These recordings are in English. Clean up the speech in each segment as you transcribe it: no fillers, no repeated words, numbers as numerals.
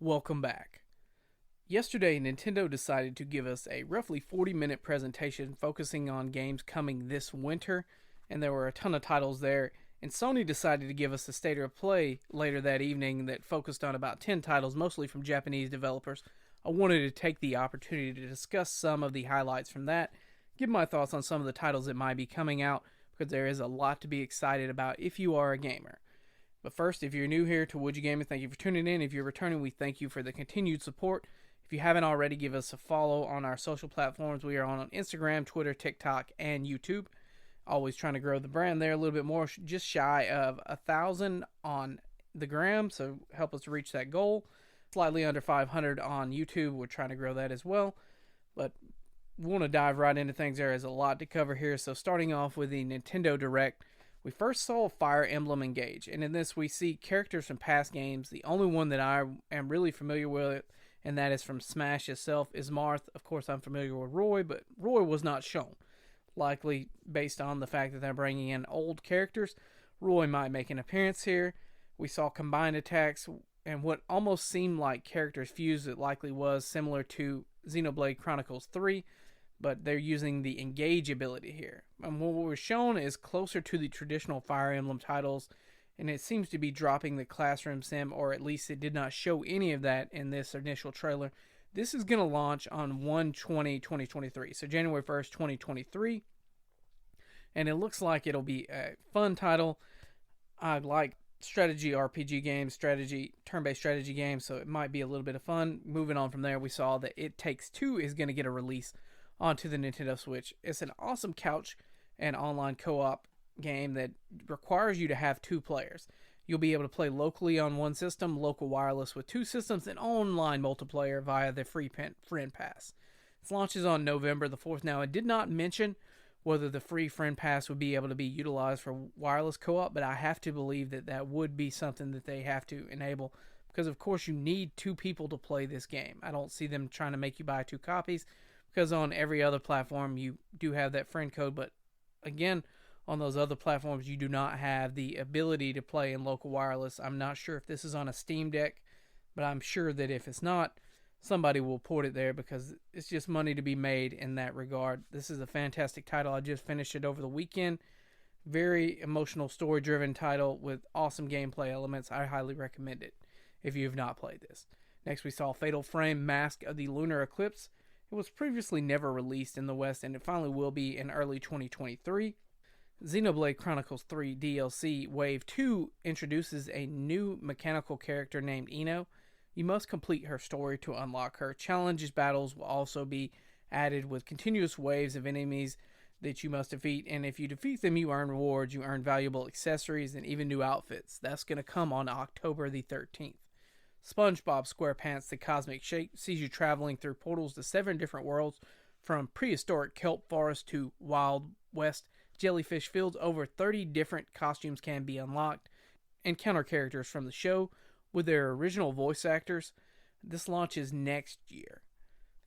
Welcome back. Yesterday, Nintendo decided to give us a roughly 40-minute presentation focusing on games coming this winter, and there were a ton of titles there. And Sony decided to give us a state of play later that evening that focused on about 10 titles, mostly from Japanese developers. I wanted to take the opportunity to discuss some of the highlights from that, give my thoughts on some of the titles that might be coming out, because there is a lot to be excited about if you are a gamer. But first, if you're new here to Would You Gaming, thank you for tuning in. If you're returning, we thank you for the continued support. If you haven't already, give us a follow on our social platforms. We are on Instagram, Twitter, TikTok, and YouTube. Always trying to grow the brand there a little bit more, just shy of 1,000 on the gram, so help us reach that goal. Slightly under 500 on YouTube. We're trying to grow that as well. But we want to dive right into things. There is a lot to cover here. So starting off with the Nintendo Direct, we first saw Fire Emblem Engage, and in this we see characters from past games. The only one that I am really familiar with, and that is from Smash itself, is Marth. Of course, I'm familiar with Roy, but Roy was not shown. Likely based on the fact that they're bringing in old characters, Roy might make an appearance here. We saw combined attacks, and what almost seemed like characters fused. It likely was similar to Xenoblade Chronicles 3, but they're using the Engage ability here. And what we're shown is closer to the traditional Fire Emblem titles, and it seems to be dropping the classroom sim, or at least it did not show any of that in this initial trailer. This is going to launch on 1/20/2023, so January 1st, 2023, and it looks like it'll be a fun title. I like strategy RPG games, turn-based strategy games, so it might be a little bit of fun. Moving on from there, we saw that It Takes Two is going to get a release onto the Nintendo Switch. It's an awesome couch and online co-op game that requires you to have two players. You'll be able to play locally on one system, local wireless with two systems, and online multiplayer via the free Friend Pass. It launches on November the 4th. Now, it did not mention whether the free Friend Pass would be able to be utilized for wireless co-op, but I have to believe that that would be something that they have to enable, because of course you need two people to play this game. I don't see them trying to make you buy two copies, because on every other platform you do have that friend code, but again, on those other platforms you do not have the ability to play in local wireless. I'm not sure if this is on a Steam Deck, but I'm sure that if it's not, somebody will port it there, because it's just money to be made in that regard. This is a fantastic title. I just finished it over the weekend. Very emotional, story-driven title with awesome gameplay elements. I highly recommend it if you have not played this. Next, we saw Fatal Frame Mask of the Lunar Eclipse. It was previously never released in the West, and it finally will be in early 2023. Xenoblade Chronicles 3 DLC Wave 2 introduces a new mechanical character named Ino. You must complete her story to unlock her. Challenges battles will also be added with continuous waves of enemies that you must defeat, and if you defeat them, you earn rewards, you earn valuable accessories, and even new outfits. That's going to come on October the 13th. SpongeBob SquarePants The Cosmic Shake sees you traveling through portals to 7 different worlds, from prehistoric kelp forest to Wild West jellyfish fields. Over 30 different costumes can be unlocked. Encounter characters from the show with their original voice actors. This launches next year.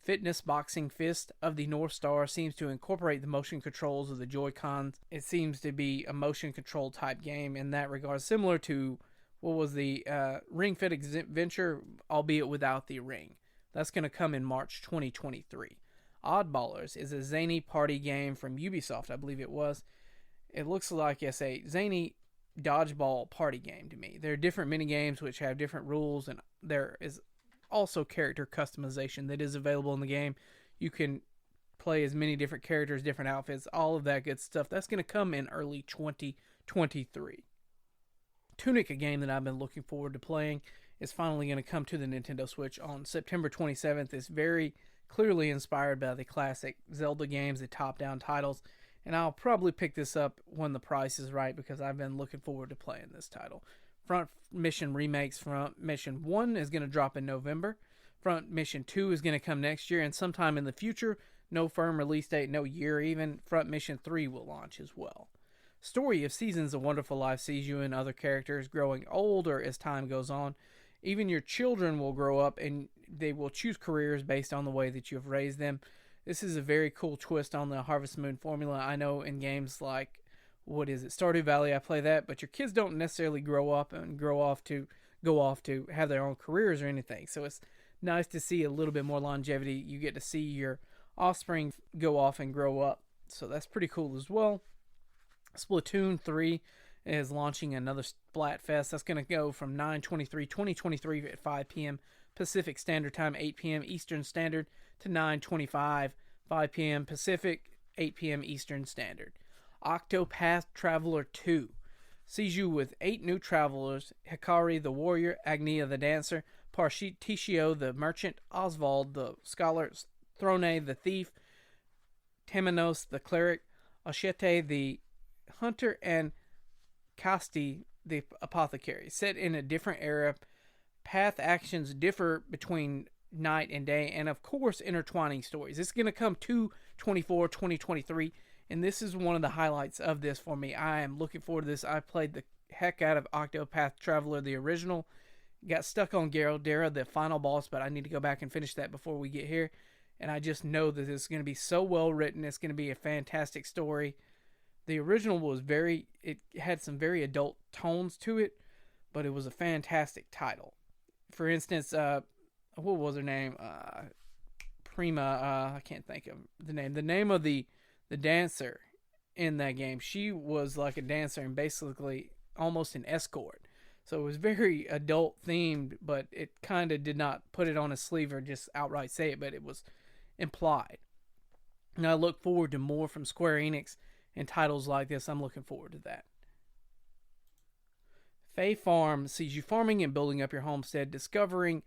Fitness Boxing Fist of the North Star seems to incorporate the motion controls of the Joy-Cons. It seems to be a motion control type game in that regard, similar to what was the Ring Fit Adventure, albeit without the ring. That's going to come in March 2023. Oddballers is a zany party game from Ubisoft, I believe it was. It looks like it's a zany dodgeball party game to me. There are different mini games which have different rules, and there is also character customization that is available in the game. You can play as many different characters, different outfits, all of that good stuff. That's going to come in early 2023. Tunic, a game that I've been looking forward to playing, is finally going to come to the Nintendo Switch on September 27th. It's very clearly inspired by the classic Zelda games, the top-down titles, and I'll probably pick this up when the price is right, because I've been looking forward to playing this title. Front Mission remakes. Front Mission 1 is going to drop in November. Front Mission 2 is going to come next year, and sometime in the future, no firm release date, no year even, Front Mission 3 will launch as well. Story of Seasons: A Wonderful Life sees you and other characters growing older as time goes on. Even your children will grow up, and they will choose careers based on the way that you have raised them. This is a very cool twist on the Harvest Moon formula. I know in games like, Stardew Valley, I play that, but your kids don't necessarily grow up and grow off to go off to have their own careers or anything. So it's nice to see a little bit more longevity. You get to see your offspring go off and grow up. So that's pretty cool as well. Splatoon 3 is launching another Splatfest. That's going to go from 9/23/2023 at 5 p.m. Pacific Standard Time, 8 p.m. Eastern Standard, to 9/25, 5 p.m. Pacific, 8 p.m. Eastern Standard. Octopath Traveler 2 sees you with 8 new travelers: Hikari the warrior, Agnia the dancer, Particio the merchant, Oswald the scholar, Throne the thief, Temenos the cleric, Ochete the hunter, and Casti the apothecary. Set in a different era, path actions differ between night and day, and of course intertwining stories. It's going to come to 2023, and this is one of the highlights of this for me. I am looking forward to this. I played the heck out of Octopath Traveler, the original. Got stuck on Geraldera, the final boss, but I need to go back and finish that before we get here. And I just know that it's going to be so well written. It's going to be a fantastic story. The original was it had some very adult tones to it, but it was a fantastic title. For instance, what was her name? Prima, I can't think of the name. The name of the dancer in that game, she was like a dancer and basically almost an escort. So it was very adult themed, but it kind of did not put it on a sleeve or just outright say it, but it was implied. And I look forward to more from Square Enix and titles like this. I'm looking forward to that. Fae Farm sees you farming and building up your homestead, discovering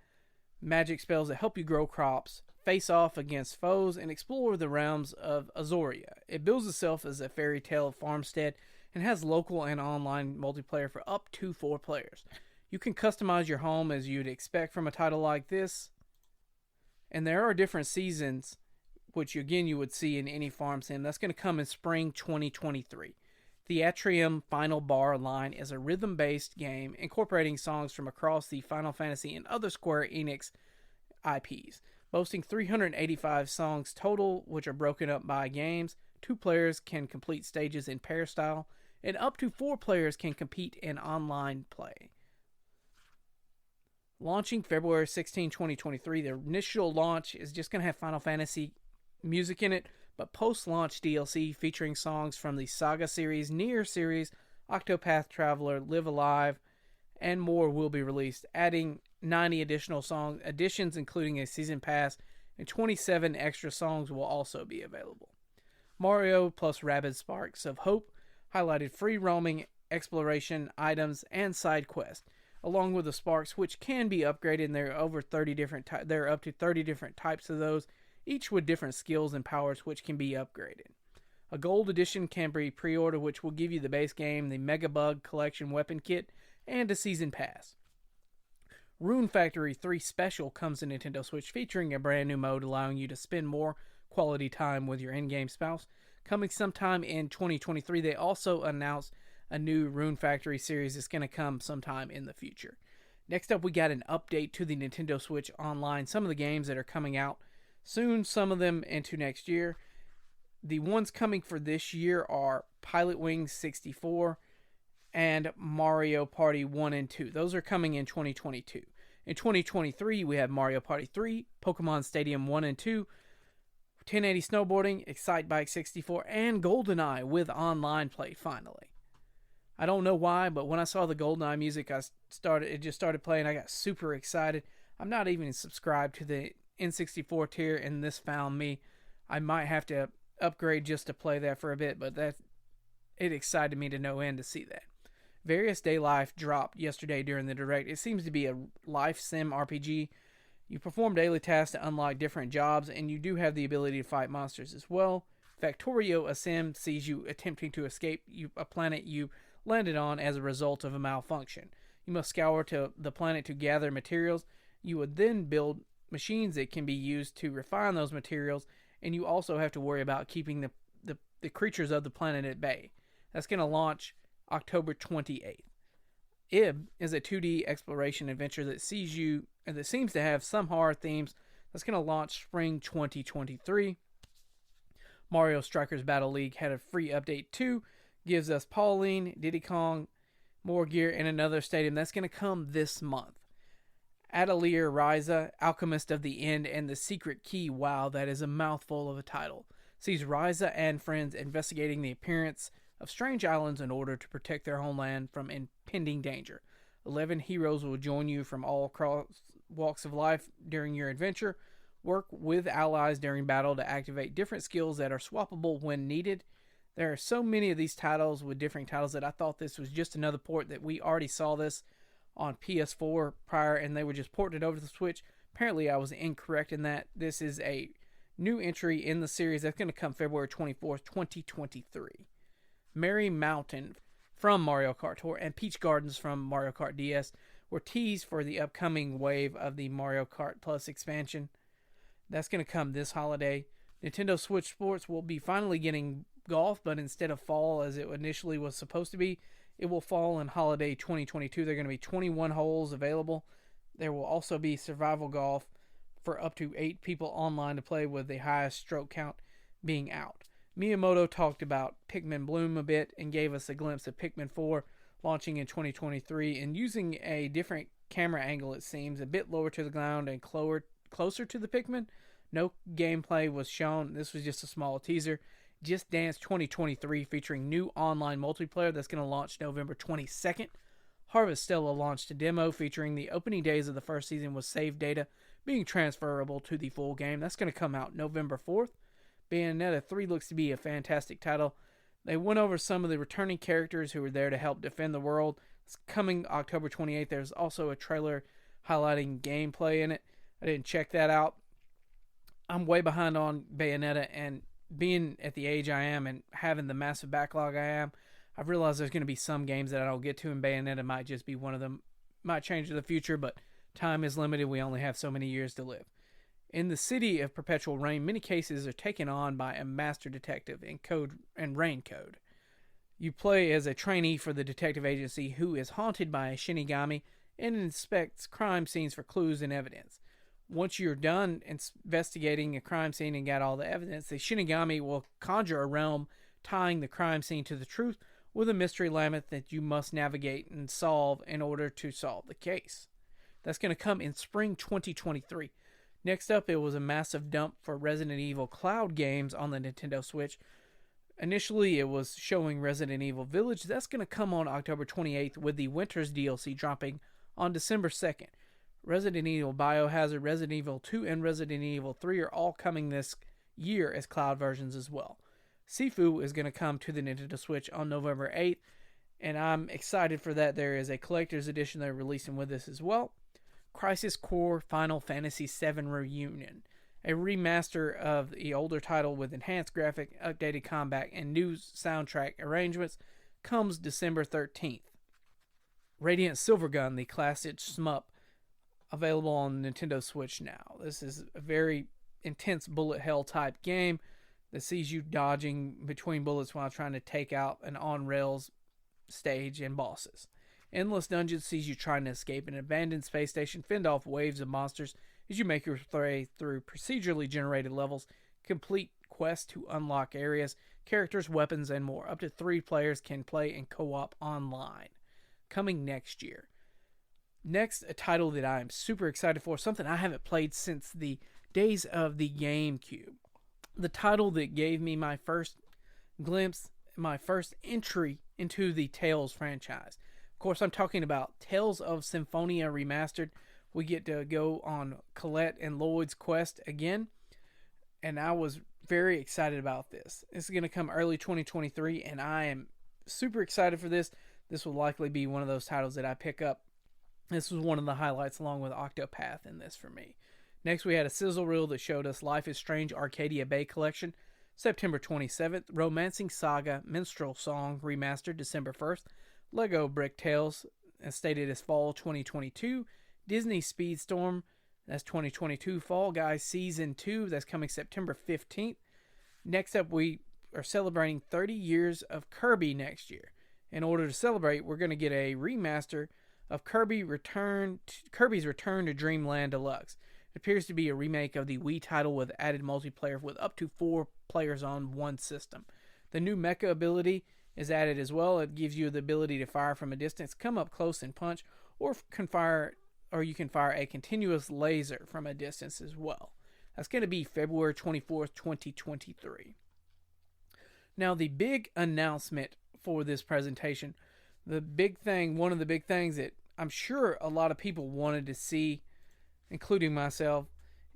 magic spells that help you grow crops, face off against foes, and explore the realms of Azoria. It builds itself as a fairy tale farmstead and has local and online multiplayer for up to 4 players. You can customize your home as you'd expect from a title like this, and there are different seasons, which again you would see in any farm sim. That's going to come in spring 2023. The Atrium Final Bar line is a rhythm-based game incorporating songs from across the Final Fantasy and other Square Enix IPs, boasting 385 songs total, which are broken up by games. 2 players can complete stages in pair style, and up to 4 players can compete in online play. Launching February 16, 2023, the initial launch is just going to have Final Fantasy music in it, but post-launch DLC featuring songs from the Saga series, Nier series, Octopath Traveler, Live Alive, and more will be released, adding 90 additional song additions, including a season pass, and 27 extra songs will also be available. Mario plus Rabbids Sparks of Hope highlighted free roaming, exploration, items, and side quests, along with the Sparks, which can be upgraded, and there are up to 30 different types of those, each with different skills and powers which can be upgraded. A gold edition can be pre-ordered, which will give you the base game, the Mega Bug Collection weapon kit, and a season pass. Rune Factory 3 Special comes to Nintendo Switch, featuring a brand new mode allowing you to spend more quality time with your in-game spouse. Coming sometime in 2023, they also announced a new Rune Factory series that's going to come sometime in the future. Next up, we got an update to the Nintendo Switch Online. Some of the games that are coming out soon, some of them into next year. The ones coming for this year are Pilot Wings 64 and Mario Party 1 and 2. Those are coming in 2022. In 2023, we have Mario Party 3, Pokemon Stadium 1 and 2, 1080 Snowboarding, Excite Bike 64, and GoldenEye with online play finally. I don't know why, but when I saw the GoldenEye music, it just started playing. I got super excited. I'm not even subscribed to the N64 tier, and this found me. I might have to upgrade just to play that for a bit, but it excited me to no end to see that. Various Day Life dropped yesterday during the Direct. It seems to be a life sim RPG. You perform daily tasks to unlock different jobs, and you do have the ability to fight monsters as well. Factorio, a sim, sees you attempting to escape a planet you landed on as a result of a malfunction. You must scour to the planet to gather materials. You would then build machines that can be used to refine those materials, and you also have to worry about keeping the creatures of the planet at bay. That's going to launch October 28th. Ib is a 2D exploration adventure that seems to have some horror themes. That's going to launch spring 2023. Mario Strikers Battle League had a free update too. Gives us Pauline, Diddy Kong, more gear in another stadium. That's going to come this month. Atelier Ryza, Alchemist of the End, and the Secret Key. Wow, that is a mouthful of a title. Sees Ryza and friends investigating the appearance of strange islands in order to protect their homeland from impending danger. 11 heroes will join you from all walks of life during your adventure. Work with allies during battle to activate different skills that are swappable when needed. There are so many of these titles with different titles that I thought this was just another port, that we already saw this on PS4 prior and they were just ported over to the Switch. Apparently I was incorrect in that. This is a new entry in the series that's going to come February 24th, 2023. Merry Mountain from Mario Kart Tour and Peach Gardens from Mario Kart DS were teased for the upcoming wave of the Mario Kart Plus expansion. That's going to come this holiday. Nintendo Switch Sports will be finally getting golf, but instead of fall as it initially was supposed to be, it will fall in holiday 2022. There are going to be 21 holes available. There will also be survival golf for up to 8 people online to play, with the highest stroke count being out. Miyamoto talked about Pikmin Bloom a bit and gave us a glimpse of Pikmin 4 launching in 2023 and using a different camera angle, it seems, a bit lower to the ground and closer to the Pikmin. No gameplay was shown. This was just a small teaser. Just Dance 2023 featuring new online multiplayer that's going to launch November 22nd. Harvestella launched a demo featuring the opening days of the first season with save data being transferable to the full game. That's going to come out November 4th. Bayonetta 3 looks to be a fantastic title. They went over some of the returning characters who were there to help defend the world. It's coming October 28th. There's also a trailer highlighting gameplay in it. I didn't check that out. I'm way behind on Bayonetta, and being at the age I am and having the massive backlog I am, I've realized there's going to be some games that I don't get to, and Bayonetta might just be one of them. Might change in the future, but time is limited. We only have so many years to live. In the city of Perpetual Rain, many cases are taken on by a master detective in code and rain code. You play as a trainee for the detective agency who is haunted by a Shinigami and inspects crime scenes for clues and evidence. Once you're done investigating a crime scene and got all the evidence, the Shinigami will conjure a realm tying the crime scene to the truth with a mystery labyrinth that you must navigate and solve in order to solve the case. That's going to come in spring 2023. Next up, it was a massive dump for Resident Evil Cloud games on the Nintendo Switch. Initially, it was showing Resident Evil Village. That's going to come on October 28th, with the Winter's DLC dropping on December 2nd. Resident Evil Biohazard, Resident Evil 2, and Resident Evil 3 are all coming this year as cloud versions as well. Sifu is going to come to the Nintendo Switch on November 8th, and I'm excited for that. There is a collector's edition they're releasing with this as well. Crisis Core Final Fantasy VII Reunion, a remaster of the older title with enhanced graphic, updated combat, and new soundtrack arrangements, comes December 13th. Radiant Silvergun, the classic shmup, available on Nintendo Switch now. This is a very intense bullet hell type game that sees you dodging between bullets while trying to take out an on-rails stage and bosses. Endless Dungeons sees you trying to escape an abandoned space station, fend off waves of monsters as you make your way through procedurally generated levels, complete quests to unlock areas, characters, weapons, and more. Up to 3 players can play in co-op online. Coming next year. Next, a title that I am super excited for, something I haven't played since the days of the GameCube. The title that gave me my first glimpse, my first entry into the Tales franchise. Of course, I'm talking about Tales of Symphonia Remastered. We get to go on Colette and Lloyd's quest again, and I was very excited about this. This is going to come early 2023, and I am super excited for this. This will likely be one of those titles that I pick up. This was one of the highlights along with Octopath in this for me. Next, we had a sizzle reel that showed us Life is Strange Arcadia Bay Collection, September 27th. Romancing Saga Minstrel Song Remastered, December 1st. Lego Brick Tales, as stated as fall 2022. Disney Speedstorm, that's 2022. Fall Guys Season 2, that's coming September 15th. Next up, we are celebrating 30 years of Kirby next year. In order to celebrate, we're going to get a remaster of Kirby's Return to Dreamland Deluxe. It appears to be a remake of the Wii title with added multiplayer with up to 4 players on one system. The new mecha ability is added as well. It gives you the ability to fire from a distance, come up close and punch, or you can fire a continuous laser from a distance as well. That's going to be February 24th, 2023. Now, the big announcement for this presentation, one of the big things that I'm sure a lot of people wanted to see, including myself,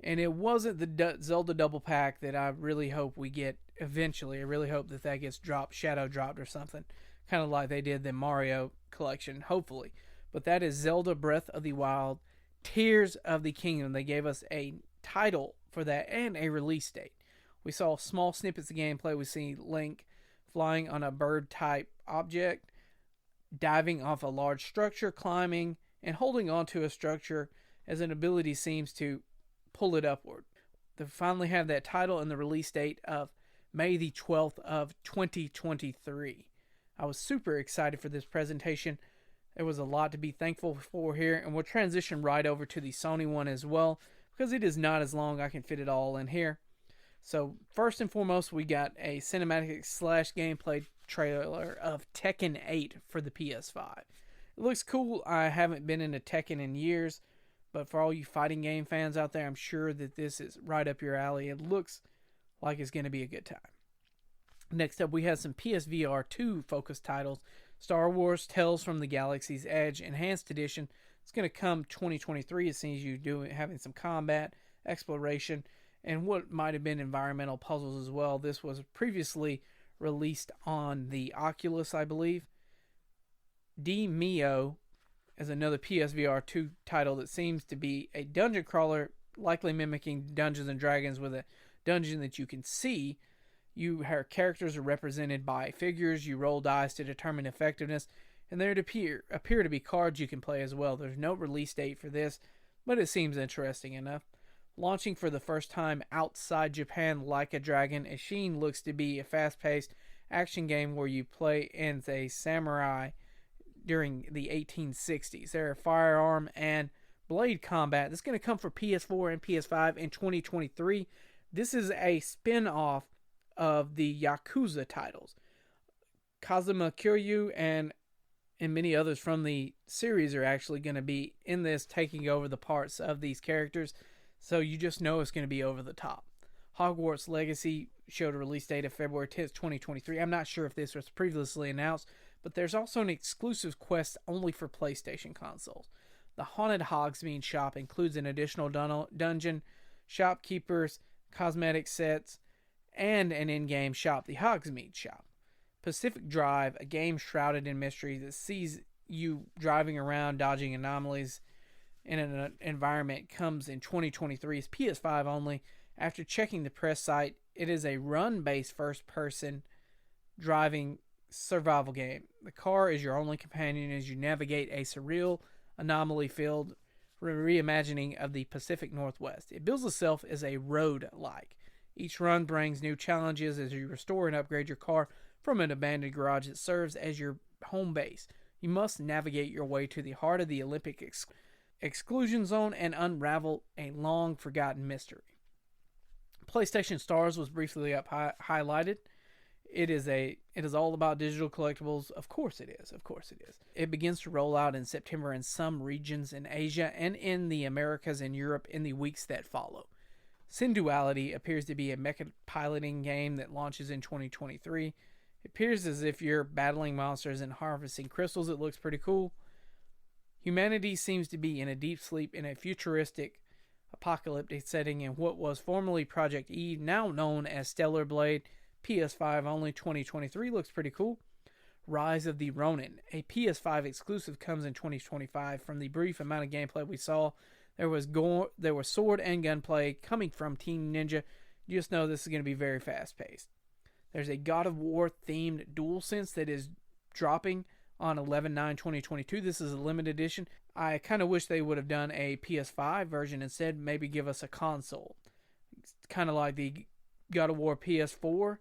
and it wasn't the Zelda double pack that I really hope we get eventually. I really hope that gets shadow dropped or something, kind of like they did the Mario collection, hopefully. But that is Zelda Breath of the Wild, Tears of the Kingdom. They gave us a title for that and a release date. We saw small snippets of gameplay. We see Link flying on a bird-type object, diving off a large structure, climbing, and holding onto a structure as an ability seems to pull it upward. They finally have that title and the release date of May the 12th of 2023. I was super excited for this presentation. There was a lot to be thankful for here, and we'll transition right over to the Sony one as well, because it is not as long. I can fit it all in here. So first and foremost, we got a cinematic / gameplay trailer of Tekken 8 for the PS5. It looks cool. I haven't been into Tekken in years, but for all you fighting game fans out there, I'm sure that this is right up your alley. It looks like it's going to be a good time. Next up, we have some PSVR 2 focused titles. Star Wars Tales from the Galaxy's Edge Enhanced Edition. It's going to come 2023. It seems you having some combat, exploration, and what might have been environmental puzzles as well. This was previously released on the Oculus, I believe. Mio is another PSVR 2 title that seems to be a dungeon crawler, likely mimicking Dungeons and Dragons with a dungeon that you can see. Her characters are represented by figures. You roll dice to determine effectiveness, and there appear to be cards you can play as well. There's no release date for this, but it seems interesting enough. Launching for the first time outside Japan, Like a Dragon, Ishin looks to be a fast-paced action game where you play as a samurai during the 1860s. There are firearm and blade combat. This is going to come for PS4 and PS5 in 2023. This is a spin-off of the Yakuza titles. Kazuma Kiryu and many others from the series are actually going to be in this, taking over the parts of these characters. So you just know it's going to be over the top. Hogwarts Legacy showed a release date of February 10th, 2023. I'm not sure if this was previously announced, but there's also an exclusive quest only for PlayStation consoles. The Haunted Hogsmeade shop includes an additional dungeon, shopkeepers, cosmetic sets, and an in-game shop, the Hogsmeade shop. Pacific Drive, a game shrouded in mystery that sees you driving around, dodging anomalies in an environment, comes in 2023. It's PS5 only. After checking the press site, it is a run-based first-person driving survival game. The car is your only companion as you navigate a surreal, anomaly-filled reimagining of the Pacific Northwest. It bills itself as a road-like. Each run brings new challenges as you restore and upgrade your car from an abandoned garage that serves as your home base. You must navigate your way to the heart of the Olympic exclusion zone and unravel a long-forgotten mystery. PlayStation Stars was briefly highlighted. It is all about digital collectibles. Of course it is. It begins to roll out in September in some regions in Asia and in the Americas and Europe in the weeks that follow. Sin Duality appears to be a mecha piloting game that launches in 2023. It appears as if you're battling monsters and harvesting crystals. It looks pretty cool. Humanity seems to be in a deep sleep in a futuristic apocalyptic setting in what was formerly Project Eve, now known as Stellar Blade. PS5 only 2023. Looks pretty cool. Rise of the Ronin, a PS5 exclusive, comes in 2025. From the brief amount of gameplay we saw, there was sword and gunplay coming from Team Ninja. You just know this is going to be very fast-paced. There's a God of War themed DualSense that is dropping on 11/9/2022. This is a limited edition. I kind of wish they would have done a PS5 version instead. Maybe give us a console. It's kind of like the God of War PS4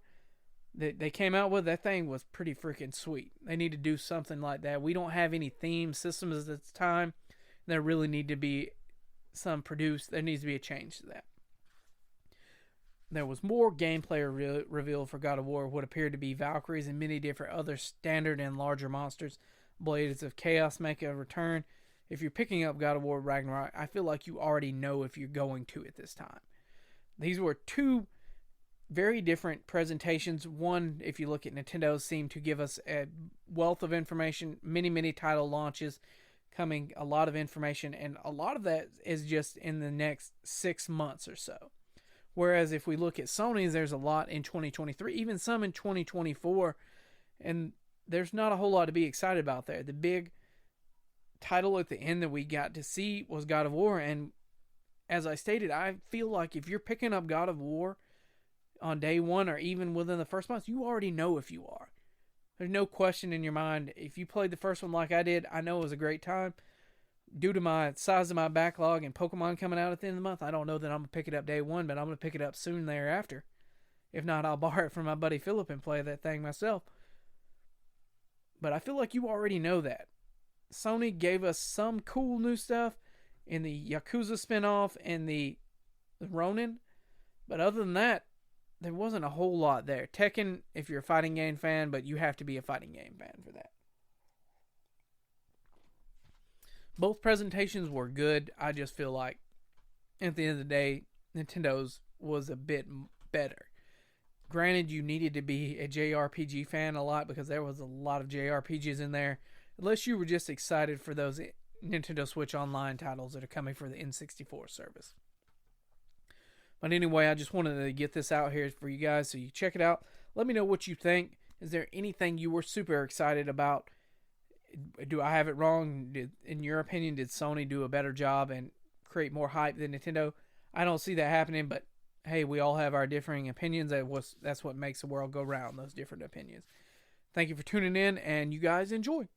that they came out with. That thing was pretty freaking sweet. They need to do something like that. We don't have any theme systems at this time. There really need to be some produced. There needs to be a change to that. There was more gameplay revealed for God of War, what appeared to be Valkyries and many different other standard and larger monsters. Blades of Chaos make a return. If you're picking up God of War Ragnarok, I feel like you already know if you're going to at this time. These were two very different presentations. One, if you look at Nintendo, seemed to give us a wealth of information, many title launches coming, a lot of information, and a lot of that is just in the next 6 months or so. Whereas if we look at Sony's, there's a lot in 2023, even some in 2024, and there's not a whole lot to be excited about there. The big title at the end that we got to see was God of War, and as I stated, I feel like if you're picking up God of War on day one or even within the first month, you already know if you are. There's no question in your mind. If you played the first one like I did, I know it was a great time. Due to my size of my backlog and Pokemon coming out at the end of the month, I don't know that I'm going to pick it up day one, but I'm going to pick it up soon thereafter. If not, I'll borrow it from my buddy Philip and play that thing myself. But I feel like you already know that. Sony gave us some cool new stuff in the Yakuza spinoff and the Ronin. But other than that, there wasn't a whole lot there. Tekken, if you're a fighting game fan, but you have to be a fighting game fan for that. Both presentations were good. I just feel like at the end of the day, Nintendo's was a bit better. Granted, you needed to be a JRPG fan a lot because there was a lot of JRPGs in there. Unless you were just excited for those Nintendo Switch Online titles that are coming for the N64 service. But anyway, I just wanted to get this out here for you guys so you check it out. Let me know what you think. Is there anything you were super excited about? Do I have it wrong? In your opinion, did Sony do a better job and create more hype than Nintendo? I don't see that happening, but hey, we all have our differing opinions. That's what makes the world go round, those different opinions. Thank you for tuning in, and you guys enjoy.